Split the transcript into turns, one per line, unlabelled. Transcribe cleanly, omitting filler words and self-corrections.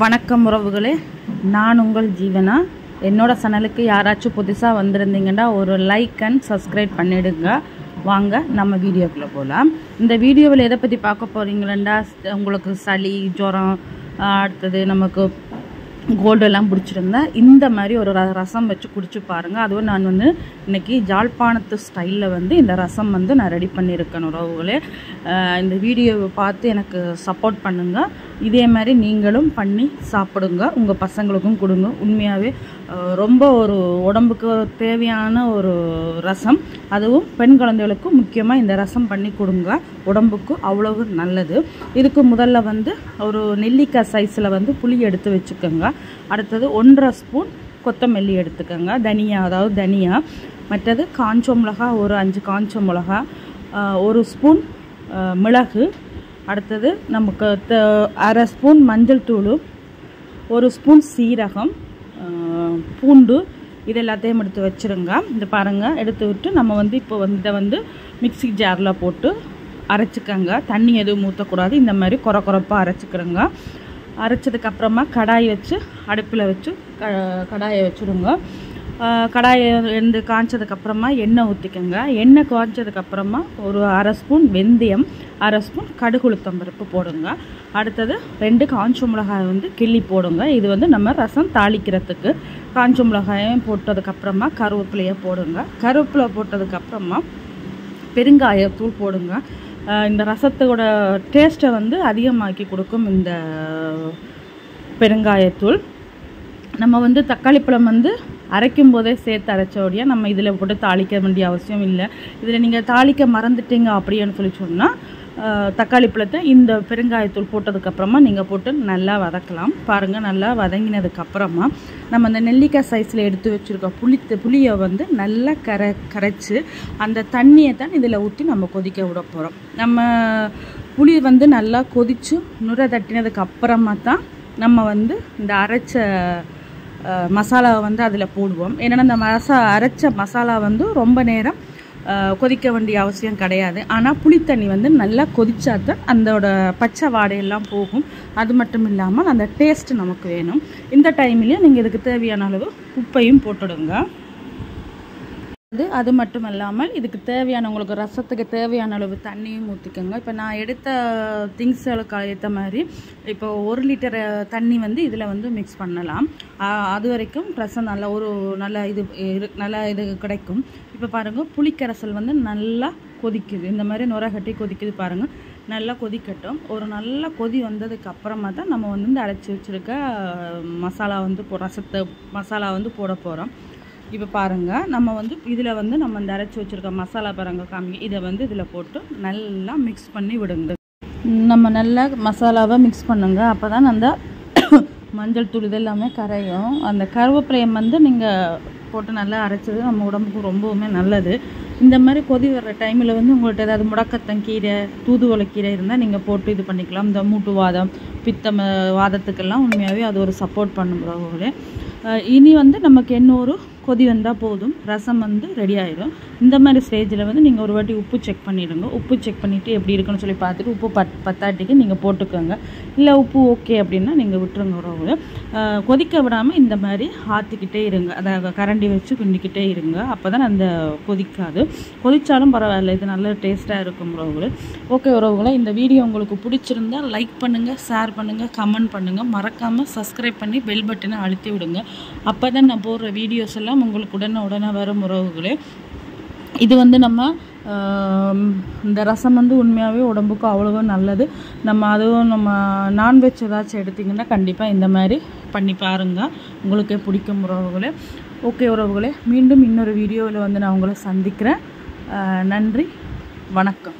வணக்கம் உறவுகளே, நான் உங்கள் ஜீவனா. என்னோட சேனலுக்கு யாராச்சும் புதுசாக வந்திருந்தீங்கன்னா ஒரு லைக் அண்ட் சப்ஸ்கிரைப் பண்ணிடுங்க. வாங்க நம்ம வீடியோக்குள்ளே போகலாம். இந்த வீடியோவில் எதை பற்றி பார்க்க போகிறீங்களா, உங்களுக்கு சளி ஜுரம் அடுத்தது நமக்கு கோல்டெல்லாம் பிடிச்சிருந்தா இந்த மாதிரி ஒரு ரசம் வச்சு குடிச்சு பாருங்கள். அதுவும் நான் இன்றைக்கி ஜாழ்ப்பாணத்து ஸ்டைலில் இந்த ரசம் நான் ரெடி பண்ணியிருக்கேன் உறவுகளே. இந்த வீடியோவை பார்த்து எனக்கு சப்போர்ட் பண்ணுங்கள். இதே மாதிரி நீங்களும் பண்ணி சாப்பிடுங்க, உங்கள் பசங்களுக்கும் கொடுங்க. உண்மையாகவே ரொம்ப ஒரு உடம்புக்கு தேவையான ஒரு ரசம், அதுவும் பெண் குழந்தைகளுக்கும் முக்கியமாக இந்த ரசம் பண்ணி கொடுங்க, உடம்புக்கு அவ்வளவு நல்லது. இதுக்கு முதல்ல ஒரு நெல்லிக்காய் சைஸில் புளி எடுத்து வச்சுக்கோங்க. அடுத்தது 1.5 ஸ்பூன் கொத்தமல்லி எடுத்துக்கோங்க, தனியா அதாவது தனியா. மற்றது காஞ்ச மிளகா ஒரு 5 காஞ்ச மிளகா, 1 ஸ்பூன் மிளகு. அடுத்தது நமக்கு 1/2 ஸ்பூன் மஞ்சள் தூள், 1 ஸ்பூன் சீரகம், பூண்டு. இது எல்லாத்தையும் எடுத்து வச்சுருங்க. இந்த பாருங்கள், எடுத்து விட்டு நம்ம இப்போ இதை மிக்ஸி ஜாரில் போட்டு அரைச்சிக்கோங்க. தண்ணி எதுவும் ஊற்றக்கூடாது. இந்த மாதிரி குறப்பாக அரைச்சிக்கிறோங்க. அரைச்சதுக்கப்புறமா கடாய் வச்சு அடுப்பில் வச்சு கடாயை வச்சுடுங்க. கடாயை காய்ச்சதுக்கப்புறமா எண்ணெய் ஊற்றிக்கோங்க. எண்ணெய் காய்ச்சதுக்கப்புறமா ஒரு 1/2 ஸ்பூன் வெந்தயம், 1/2 ஸ்பூன் கடுகு உளுத்தம் பருப்பு போடுங்க. அடுத்தது 2 காஞ்ச மிளகாய் கிள்ளி போடுங்க. இது நம்ம ரசம் தாளிக்கிறதுக்கு. காஞ்ச மிளகாயும் போட்டதுக்கப்புறமா கருவேப்பிலையை போடுங்க. கருவேப்பிலை போட்டதுக்கப்புறமா பெருங்காயத்தூள் போடுங்க. இந்த ரசத்தோட டேஸ்ட்டை அதிகமாக்கி கொடுக்கும் இந்த பெருங்காயத்தூள். நம்ம தக்காளி பழம் அரைக்கும் போதே சேர்த்து அரைச்சோடையா நம்ம இதில் போட்டு தாளிக்க வேண்டிய அவசியம் இல்லை. இதில் நீங்கள் தாளிக்க மறந்துட்டீங்க அப்படின்னு சொல்லி சொன்னால் தக்காளி பழத்தை இந்த பெருங்காயத்தூள் போட்டதுக்கப்புறமா நீங்கள் போட்டு நல்லா வதக்கலாம். பாருங்கள், நல்லா வதங்கினதுக்கப்புறமா நம்ம அந்த நெல்லிக்காய் சைஸில் எடுத்து வச்சுருக்க புளியை நல்லா கரைச்சி அந்த தண்ணியை தான் இதில் ஊற்றி நம்ம கொதிக்க விட போகிறோம். நம்ம புளி நல்லா கொதித்து நுரை தட்டினதுக்கு அப்புறமா தான் நம்ம இந்த அரைச்ச மசாலாவை அதில் போடுவோம். ஏன்னா அந்த அரைச்ச மசாலா ரொம்ப நேரம் கொதிக்க வேண்டிய அவசியம் கிடையாது. ஆனால் புளித்தண்ணி நல்லா கொதிச்சாதான் அதோட பச்சை வாடையெல்லாம் போகும். அது மட்டும் இல்லாமல் அந்த டேஸ்ட் நமக்கு வேணும். இந்த டைம்லேயும் நீங்கள் இதுக்கு தேவையான அளவு உப்பையும் போட்டுடுங்க. அது மட்டும் இல்லாமல் இதுக்கு தேவையான உங்களுக்கு ரசத்துக்கு தேவையான அளவு தண்ணியும் ஊற்றிக்கோங்க. இப்போ நான் எடுத்த திங்ஸுகளுக்கு ஏற்ற மாதிரி இப்போ 1 லிட்டர் தண்ணி இதில் மிக்ஸ் பண்ணலாம். அது வரைக்கும் ரசம் நல்லா இது கிடைக்கும். இப்போ பாருங்கள், புளிக்கரைசல் நல்லா கொதிக்குது. இந்த மாதிரி நுரை கட்டி கொதிக்குது பாருங்கள். நல்லா கொதிக்கட்டும். ஒரு நல்ல கொதி வந்ததுக்கு அப்புறமா தான் நம்ம இந்த அரைச்சி வச்சுருக்க மசாலா ரசத்தை மசாலா போட போகிறோம். இப்போ பாருங்கள், நம்ம இதில் நம்ம இந்த அரைச்சி வச்சுருக்க மசாலா பாருங்கள் காமி, இதை இதில் போட்டு நல்லா மிக்ஸ் பண்ணி விடுங்க. நம்ம நல்லா மசாலாவை மிக்ஸ் பண்ணுங்க. அப்போ தான் அந்த மஞ்சள் தூள் இதெல்லாமே கரையும். அந்த கருவேப்பிலையை நீங்கள் போட்டு நல்லா அரைச்சது நம்ம உடம்புக்கு ரொம்பவுமே நல்லது. இந்த மாதிரி கொதி வர்ற டைமில் உங்கள்கிட்ட ஏதாவது முடக்கத்தங்கீரை, தூதுவளைக்கீரை இருந்தால் நீங்கள் போட்டு இது பண்ணிக்கலாம். இந்த மூட்டு வாதம், பித்த வாதத்துக்கெல்லாம் உண்மையாகவே அது ஒரு சப்போர்ட் பண்ணுறவங்களே. இனி நமக்கு இன்னொரு கொதி வந்தால் போதும், ரசம் ரெடி ஆகிடும். இந்த மாதிரி ஸ்டேஜில் நீங்கள் ஒரு வாட்டி உப்பு செக் பண்ணிவிடுங்க. உப்பு செக் பண்ணிவிட்டு எப்படி இருக்குன்னு சொல்லி பார்த்துட்டு உப்பு பத்தாட்டிக்கு நீங்கள் போட்டுக்கோங்க. இல்லை உப்பு ஓகே அப்படின்னா நீங்கள் விட்டுருங்க. உறவு கொதிக்க விடாமல் இந்த மாதிரி ஆற்றிக்கிட்டே இருங்க. அதை கரண்டி வச்சு கிண்டிக்கிட்டே இருங்க. அப்போ தான் அந்த கொதிக்காது. கொதித்தாலும் பரவாயில்ல, இது நல்ல டேஸ்ட்டாக இருக்கும் உறவுகள். ஓகே உறவுகளை, இந்த வீடியோ உங்களுக்கு பிடிச்சிருந்தால் லைக் பண்ணுங்கள், ஷேர் பண்ணுங்கள், கமெண்ட் பண்ணுங்கள். மறக்காமல் சப்ஸ்கிரைப் பண்ணி பெல் பட்டனை அழுத்தி விடுங்க. அப்போ தான் நான் போடுற வீடியோஸ் எல்லாம் உங்களுக்கு உடனே வரும் உறவுகளே. இது நம்ம இந்த ரசம் உண்மையாகவே உடம்புக்கு அவ்வளோ நல்லது. அதுவும் நம்ம நான்வெஜ் ஏதாச்சும் எடுத்திங்கன்னா கண்டிப்பாக இந்த மாதிரி பண்ணி பாருங்கள், உங்களுக்கே பிடிக்கும் உறவுகளே. ஓகே உறவுகளே, மீண்டும் இன்னொரு வீடியோவில் நான் உங்களை சந்திக்கிறேன். நன்றி, வணக்கம்.